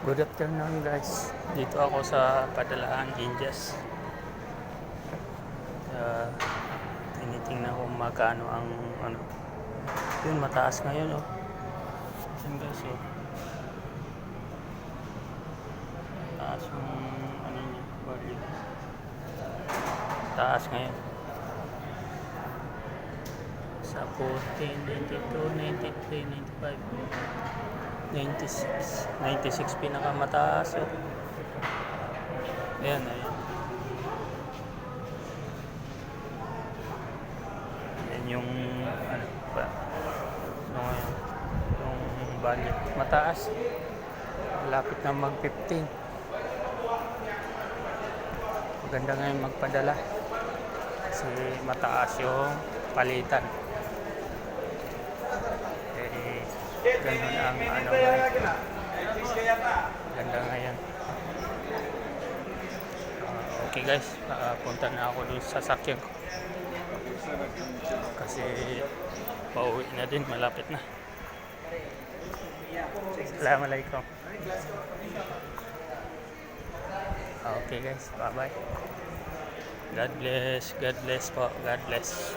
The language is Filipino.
Good afternoon guys. Dito ako sa Padalaan, Indias. Tinitingnan ko magkano ang ano. Yun, mataas ngayon oh. Yun guys oh. Taas yung ano niya, value. Taas ngayon. Sa 14, 92, 93, 95. 96 pinakamataas oh. Ayan. Yan yung ano ba, yung budget mataas, lapit na mag 15. Maganda ngayon magpadala kasi mataas yung palitan. Ganun ang ano, ganda ngayon. Okay guys, punta na ako doon sa sasakyan ko kasi pauwi na din, malapit na. Assalamualaikum. Okay guys, bye bye. God bless po, God bless.